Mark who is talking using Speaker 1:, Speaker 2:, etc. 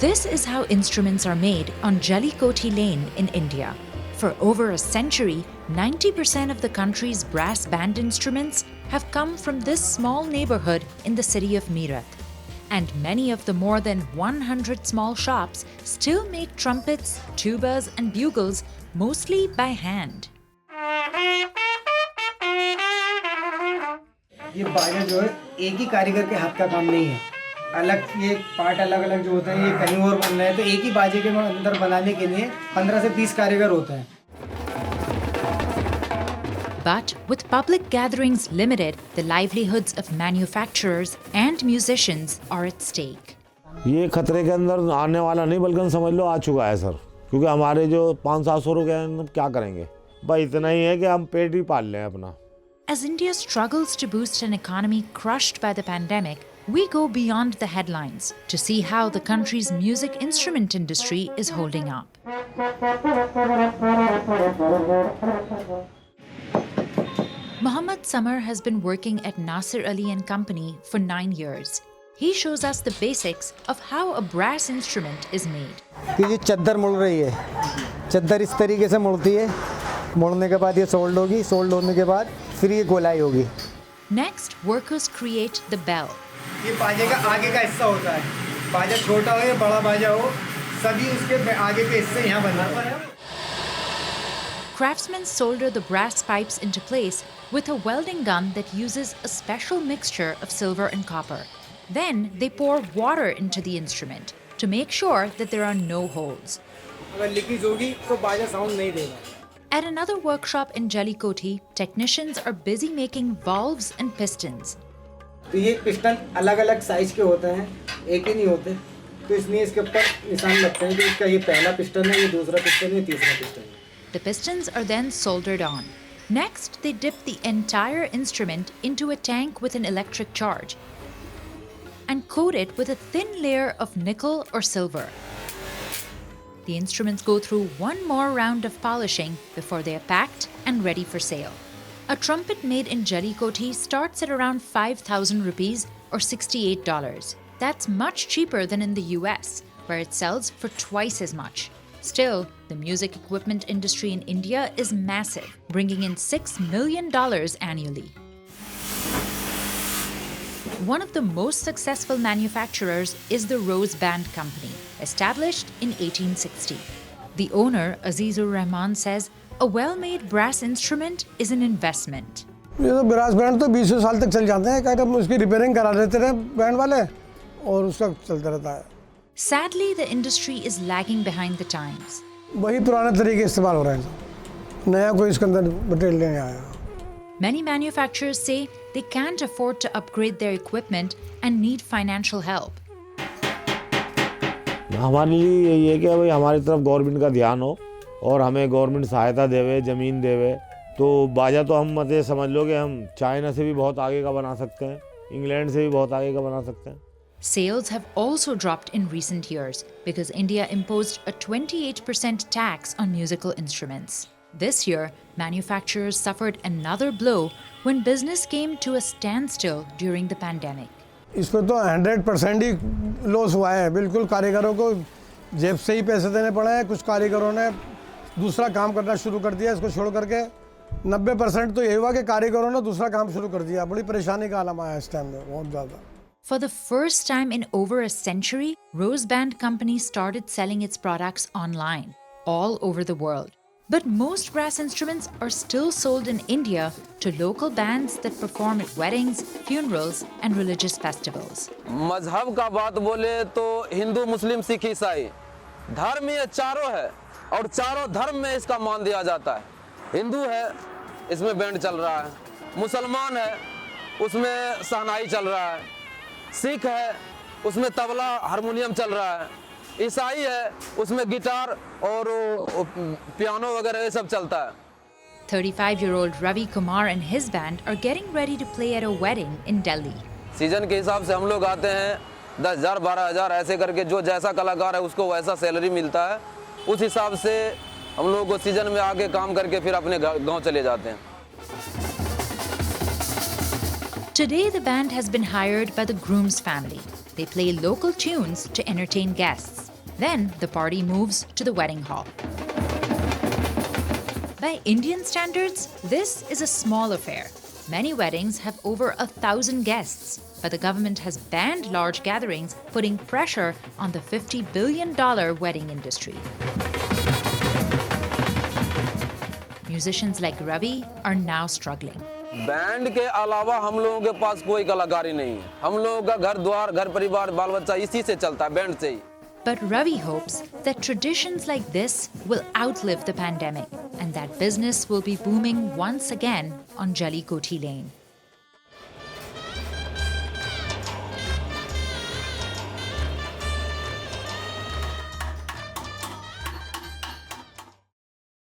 Speaker 1: This is how instruments are made on Jali Kothi Lane in India. For over a century, 90% of the country's brass band instruments have come from this small neighborhood in the city of Meerut. And many of the more than 100 small shops still make trumpets, tubas and bugles mostly by hand.
Speaker 2: ये बाजा जो है एक ही कारीगर के हाथ का काम नहीं है, अलग ये पार्ट अलग अलग जो होते हैं ये कहीं और बन रहे हैं, तो एक ही बाजे के अंदर बनाने के लिए 15 से 20 कारीगर होते हैं.
Speaker 1: But with public gatherings limited, the livelihoods of manufacturers and musicians are at stake.
Speaker 3: ये खतरे के अंदर आने वाला नहीं बल्कि समझ लो आ चुका है सर, क्योंकि हमारे जो 500-700 रुपए हैं क्या करेंगे, बस इतना ही है कि हम पेट ही पाल लें अपना.
Speaker 1: As India struggles to boost an economy crushed by the pandemic, we go beyond the headlines to see how the country's music instrument industry is holding up. Mohammad Samar has been working at Nasir Ali and Company for 9 years. He shows us the basics of how a brass instrument is made.
Speaker 2: ये चद्दर मुड़ रही है, चद्दर इस तरीके से मुड़ती है, मुड़ने के बाद ये सोल्ड होगी, सोल्ड होने के बाद फिर ये गोलाई होगी.
Speaker 1: Next, workers create the bell.
Speaker 2: ये बाजे का आगे का हिस्सा होता है, बाजा छोटा हो या बड़ा बाजा हो, सभी उसके आगे के हिस्से यहाँ बनाते हैं.
Speaker 1: Craftsmen solder the brass pipes into place with a welding gun that uses a special mixture of silver and copper. Then they pour water into the instrument to make sure that there are no holes.
Speaker 2: अगर leakage होगी तो बाजा sound नहीं देगा.
Speaker 1: At another workshop in Jali Kothi, technicians are busy making valves and pistons.
Speaker 2: तो ये piston अलग-अलग size के होते हैं, एक ही नहीं होते, तो इसलिए इसके ऊपर निशान लगते हैं कि इसका ये पहला पिस्टन है, ये दूसरा पिस्टन है, तीसरा पिस्टन है.
Speaker 1: The pistons are then soldered on. Next, they dip the entire instrument into a tank with an electric charge and coat it with a thin layer of nickel or silver. The instruments go through one more round of polishing before they are packed and ready for sale. A trumpet made in Jali Kothi starts at around 5,000 rupees or $68. That's much cheaper than in the US, where it sells for twice as much. Still, the music equipment industry in India is massive, bringing in $6 million annually. One of the most successful manufacturers is the Rose Band Company, established in 1860. The owner, Azizur Rahman, says a well-made brass instrument is an investment.
Speaker 4: ये तो brass band तो 20 साल तक चल जाते हैं, क्या उसकी रिपेयरिंग करा देते रहे बैंड वाले और उसका चलता रहता है.
Speaker 1: Sadly, the industry is lagging behind the times.
Speaker 4: वही पुराने तरीके इस्तेमाल हो रहे हैं, नया कोई इसके अंदर मटेरियल नहीं आया.
Speaker 1: Many manufacturers say they can't afford to upgrade their equipment and need financial help.
Speaker 3: हमारे लिए यही है कि भाई हमारी तरफ गवर्नमेंट का ध्यान हो और हमें गवर्नमेंट सहायता देवे, ज़मीन देवे, तो बाजा तो हम मतलब समझ लो कि हम चाइना से भी बहुत आगे का बना सकते हैं, इंग्लैंड से भी बहुत आगे का बना सकते हैं.
Speaker 1: Sales have also dropped in recent years because India imposed a 28% tax on musical instruments. This year, manufacturers suffered another blow when business came to a standstill during the pandemic.
Speaker 4: इस पर तो 100% ही लॉस हुआ है. बिल्कुल कारीगरों को जेब से ही पैसे देने पड़े हैं. कुछ कारीगरों ने दूसरा काम करना शुरू कर दिया. इसको छोड़ करके 90% तो यही हुआ कि कारीगरों ने दूसरा काम शुरू कर दिया. बड़ी परेशानी का आलम आया इस टाइम में, बहुत ज़्यादा.
Speaker 1: For the first time in over a century, Rose Band Company started selling its products online, all over the world. But most brass instruments are still sold in India to local bands that perform at weddings, funerals, and religious festivals.
Speaker 5: मजहब का बात बोले तो हिंदू, मुस्लिम, सिख, ईसाई धर्म ये चारों है और चारों धर्म में इसका मान दिया जाता है. हिंदू है, इसमें बैंड चल रहा है. मुसलमान है, उसमें शहनाई चल रहा है. सिख है, उसमें तबला, हारमोनियम चल रहा है. ईसाई है, उसमें गिटार और पियानो वगैरह ये सब चलता है.
Speaker 1: 35-year-old Ravi Kumar and his band are getting ready to play at a wedding in Delhi.
Speaker 5: Season के हिसाब से हम लोग आते हैं 10,000 12,000 ऐसे करके, जो जैसा कलाकार है उसको वैसा सैलरी मिलता है. उस हिसाब से हम लोग को सीजन में आके काम करके फिर अपने गांव चले जाते हैं.
Speaker 1: Today, the band has been hired by the groom's family. They play local tunes to entertain guests. Then the party moves to the wedding hall. By Indian standards, this is a small affair. Many weddings have over 1,000 guests, but the government has banned large gatherings, putting pressure on the $50 billion wedding industry. Musicians like Ravi are now struggling.
Speaker 5: Band के अलावा हम लोगों के पास कोई कलाकारी नहीं है। हम लोगों का घर द्वार, घर परिवार, बाल बच्चा इसी से चलता है, बैंड से ही।
Speaker 1: But Ravi hopes that traditions like this will outlive the pandemic and that business will be booming once again on Jali Kothi Lane.